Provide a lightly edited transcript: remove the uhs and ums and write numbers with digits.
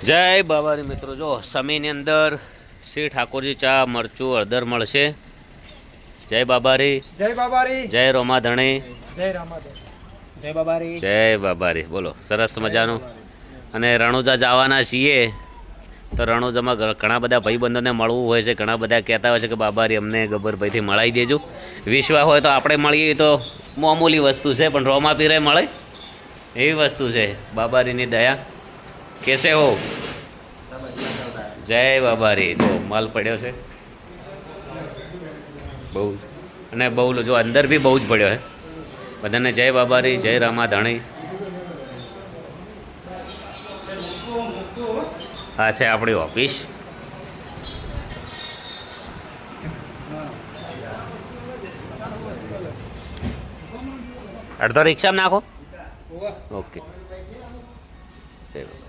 જય બાબારી મિત્રો, જો સમીની અંદર શ્રી ઠાકોરજી ચા મરચું હળદર મળશે. જય બાબારી, જય બાબારી, જય રોમાધણી, જય રામાધણી, જય બાબારી, જય બાબારી. બોલો, સરસ મજાનું. અને રણુજા જવાના છીએ તો રણુજામાં ઘણા બધા ભાઈબંધોને મળવું હોય છે. ઘણા બધા કહેતા હોય છે કે બાબારી અમને ગબ્બરભાઈથી મળાવી દેજો. વિશ્વાસ હોય તો આપણે મળીએ તો મામૂલી વસ્તુ છે, પણ રોમા પીરે મળે એવી વસ્તુ છે. બાબારીની દયા કેસે હો? જય બાબારી. જો માલ પડ્યો છે બહુ, અને બહુ જો અંદર બી બહુ જ પડ્યો છે. બધાને જય બાબારી, જય રામાધણી. આ છે આપણી ઓફિસ. અડધો રિક્ષામાં નાખો. ઓકે, જય બાબા.